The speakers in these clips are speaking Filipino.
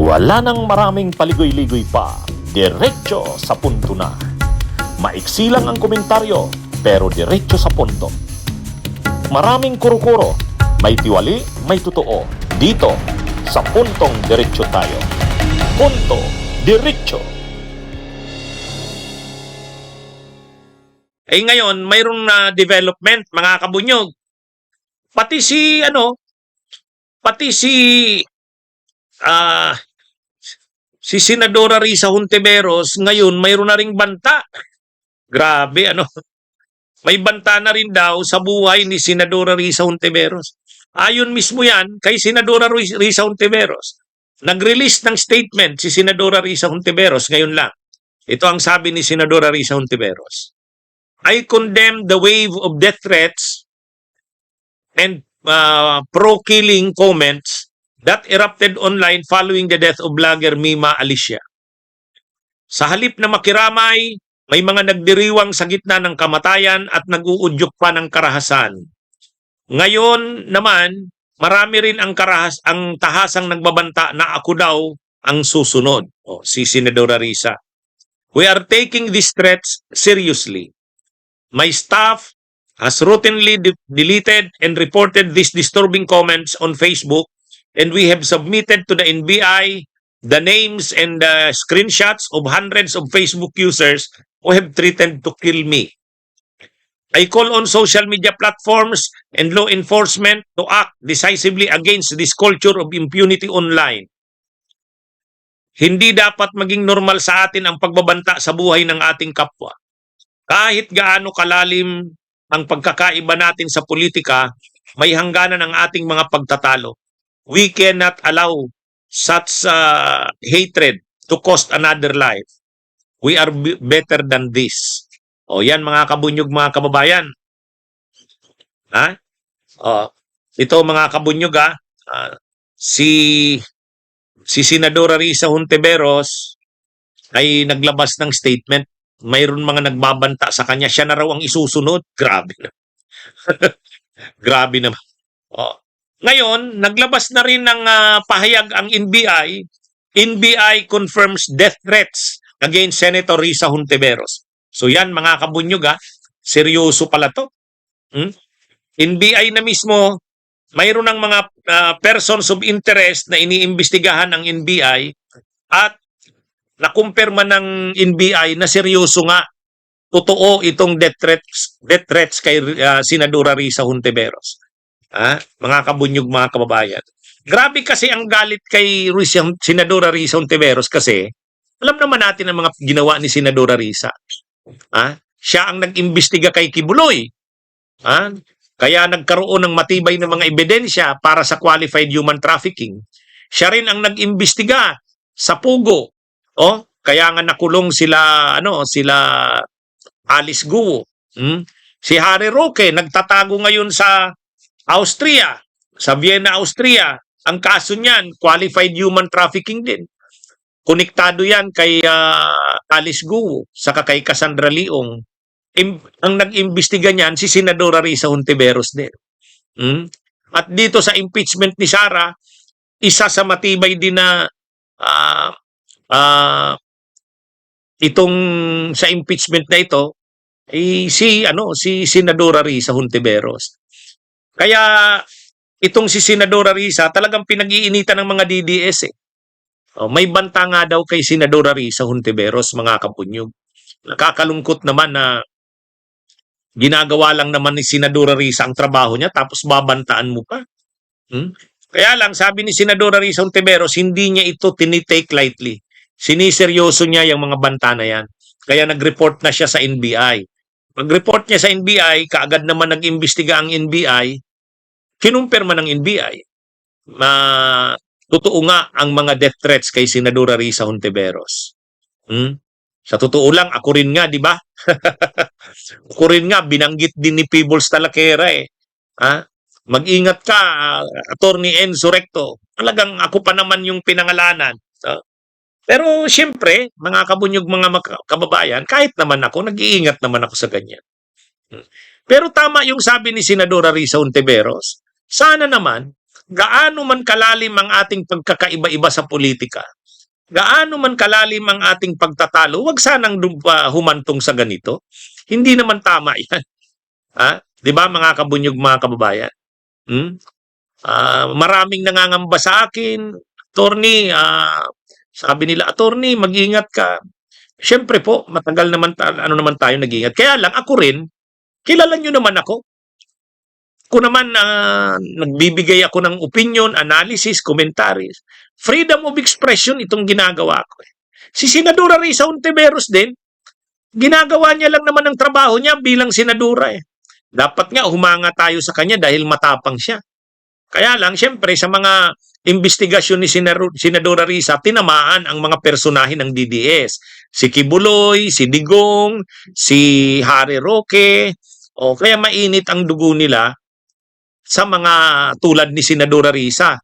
Wala nang maraming paligoy-ligoy pa, diretso sa punto na. Maiksi lang ang komentaryo, pero diretso sa punto. Maraming kuro-kuro, may tiwali, may totoo. Dito, sa puntong diretso tayo. Punto, diretso. Ngayon, mayroong na development, mga kabunyog. Pati si Senadora Risa Hontiveros, ngayon mayroon na ring banta. Grabe, may banta na rin daw sa buhay ni Senadora Risa Hontiveros. Ayon mismo yan kay Senadora Risa Hontiveros. Nag-release ng statement si Senadora Risa Hontiveros ngayon lang. Ito ang sabi ni Senadora Risa Hontiveros. I condemn the wave of death threats and pro-killing comments that erupted online following the death of vlogger Mima Alicia. Sa halip na makiramay, may mga nagdiriwang sa gitna ng kamatayan at nag-uudyok pa ng karahasan. Ngayon naman, marami rin ang tahasang nagbabanta na ako daw ang susunod. Si Senadora Risa. We are taking these threats seriously. My staff has routinely deleted and reported these disturbing comments on Facebook, and we have submitted to the NBI the names and the screenshots of hundreds of Facebook users who have threatened to kill me. I call on social media platforms and law enforcement to act decisively against this culture of impunity online. Hindi dapat maging normal sa atin ang pagbabanta sa buhay ng ating kapwa. Kahit gaano kalalim ang pagkakaiba natin sa politika, may hangganan ang ating mga pagtatalo. We cannot allow such hatred to cost another life. We are better than this. Yan mga kabunyog, mga kababayan. Ito mga kabunyog, si Senadora Risa Hontiveros ay naglabas ng statement. Mayroon mga nagbabanta sa kanya. Siya na raw ang isusunod. Grabe na. Grabe naman. Ngayon, naglabas na rin ng pahayag ang NBI. NBI confirms death threats against Senator Risa Hontiveros. So yan mga kabunyog, seryoso pala to. NBI na mismo, mayroon ng mga persons of interest na iniimbestigahan ng NBI at nakumpirma ng NBI na seryoso nga. Totoo itong death threats kay Senadora Risa Hontiveros. Mga kabunyog, mga kababayan. Grabe kasi ang galit kay Senadora Risa Hontiveros kasi alam naman natin ang mga ginawa ni Senadora Risa. Siya ang nag-imbestiga kay Kibuloy. Kaya nagkaroon ng matibay na mga ebidensya para sa qualified human trafficking. Siya rin ang nag-imbestiga sa Pugo. Kaya nga nakulong sila Alice Guo. Si Harry Roque nagtatago ngayon sa Austria, sa Vienna, Austria. Ang kaso niyan, qualified human trafficking din. Konektado yan kay Alice Guo, saka kay Cassandra Leong. Ang nag-imbestiga niyan, si Senadora Risa Hontiveros din. At dito sa impeachment ni Sara, isa sa matibay din na itong sa impeachment na ito, si Senadora Risa Hontiveros. Kaya itong si Senadora Risa talagang pinag-iinitan ng mga DDS may banta nga daw kay Senadora Risa Hontiveros, mga kapunyog. Nakakalungkot naman na ginagawa lang naman ni Senadora Risa ang trabaho niya tapos babantaan mo pa. Kaya lang sabi ni Senadora Risa Hontiveros, hindi niya ito tinitake lightly. Siniseryoso niya yung mga banta na yan. Kaya nag-report na siya sa NBI. Pag-report niya sa NBI, kaagad naman nag-imbestiga ang NBI, kinumpirma ng NBI. Totoo nga ang mga death threats kay Senadora Risa Hontiveros. Sa totoo lang, ako rin nga, di ba? Ako rin nga, binanggit din ni Peebles Talakera Mag-ingat ka, Attorney Enzo Recto. Talagang ako pa naman yung pinangalanan. Pero siyempre, mga kabunyog, mga kababayan, kahit naman ako, nag-iingat naman ako sa ganyan. Pero tama yung sabi ni Senadora Risa Hontiveros, sana naman, gaano man kalalim ang ating pagkakaiba-iba sa politika, gaano man kalalim ang ating pagtatalo, wag sanang humantong sa ganito. Hindi naman tama yan. Ha? 'Di ba mga kabunyog, mga kababayan? Hmm? Maraming nangangamba sa akin, attorney, sabi nila, attorney, mag-ingat ka. Siyempre po, matagal naman ano naman tayo nag-ingat. Kaya lang ako rin, kilala nyo naman ako. Kung naman nagbibigay ako ng opinion, analysis, commentaries, freedom of expression itong ginagawa ko. Si Senadora Risa Hontiveros din, ginagawa niya lang naman ang trabaho niya bilang senadora. Dapat nga humanga tayo sa kanya dahil matapang siya. Kaya lang, siyempre, sa mga investigasyon ni Senadora Risa, tinamaan ang mga personahe ng DDS. Si Kibuloy, si Digong, si Harry Roque, o kaya mainit ang dugo nila sa mga tulad ni Senadora Risa.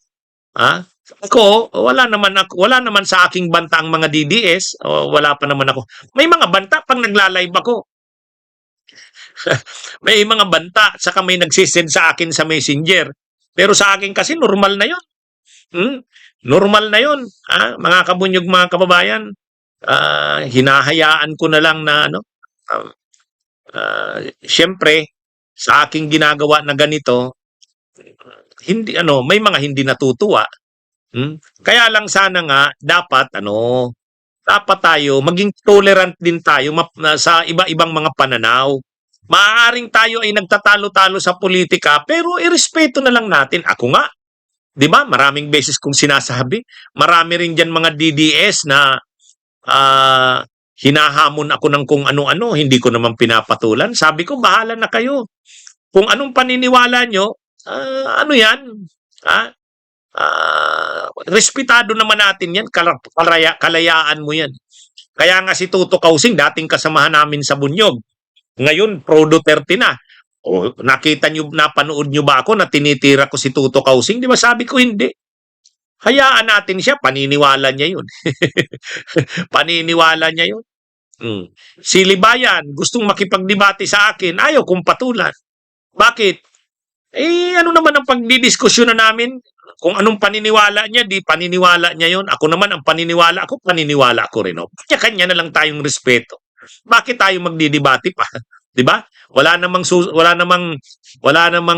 Ako, wala naman sa aking banta ang mga DDS, o wala pa naman ako. May mga banta pag nagla-live ako. May mga banta, saka may nagsisend sa akin sa Messenger. Pero sa akin kasi normal na 'yon. Normal na 'yon, mga kabunyog, mga kababayan. Hinahayaan ko na lang na siyempre sa aking ginagawa na ganito, hindi may mga hindi natutuwa. Kaya lang sana nga dapat dapat tayo maging tolerant din tayo sa iba-ibang mga pananaw. Maaaring tayo ay nagtatalo-talo sa politika, pero irespeto na lang natin. Ako nga, 'di ba? Maraming beses kong sinasabi, marami rin diyan mga DDS na hinahamon ako ng kung ano-ano, hindi ko naman pinapatulan. Sabi ko, bahala na kayo. Kung anong paniniwala nyo, ano yan? Respetado naman natin yan, kalayaan mo yan. Kaya nga si Tuto Kausing, dating kasamahan namin sa Bunyog, ngayon pro Duterte na. O, napanood nyo ba ako na tinitira ko si Tuto Kausing? Di ba sabi ko hindi? Hayaan natin siya, paniniwala niya yun. Paniniwala niya yun. Si Libayan, gustong makipagdebate sa akin, ayaw kong patulan. Bakit? Ano naman ang pagdidiskusyon na namin? Kung anong paniniwala niya, di paniniwala niya yun. Ako naman, ang paniniwala ko rin. Kanya-kanya na lang tayong respeto. Bakit tayo magdidebate pa? 'Di ba? Wala namang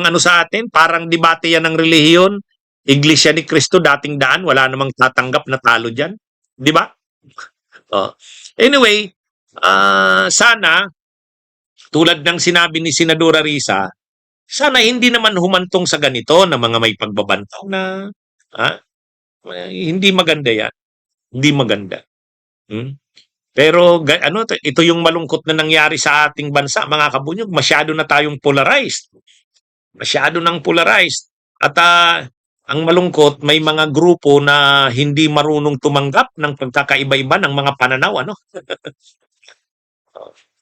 ano sa atin, parang debate yan ng relihiyon. Iglesia ni Cristo dating daan, wala namang tatanggap na talo diyan, 'di ba? Anyway, sana tulad ng sinabi ni Senadora Risa, sana hindi naman humantong sa ganito na mga may pagbabantaw na hindi maganda yan. Hindi maganda. Pero ito yung malungkot na nangyari sa ating bansa, mga kabunyog. Masyado na tayong polarized. Masyado nang polarized. At ang malungkot, may mga grupo na hindi marunong tumanggap ng pagkakaiba-iba ng mga pananaw.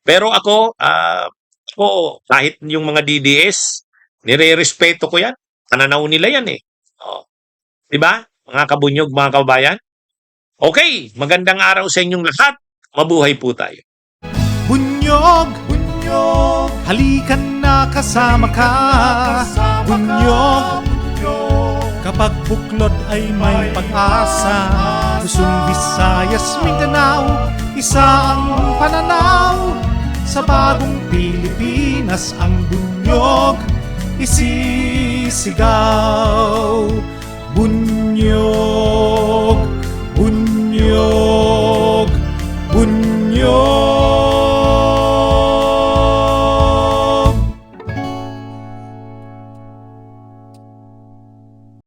Pero ako, kahit yung mga DDS, nire-respeto ko yan. Pananaw nila yan eh. Diba? Mga kabunyog, mga kababayan. Okay, magandang araw sa inyong lahat. Mabuhay po tayo. Bunyog, bunyog, halikan na kasama ka. Bunyog, kapag buklod ay may pag-asa. Luzon, Visayas, Mindanao, isa ang pananaw. Sa bagong Pilipinas ang bunyog isisigaw. Bunyog, bunyog, bunyog.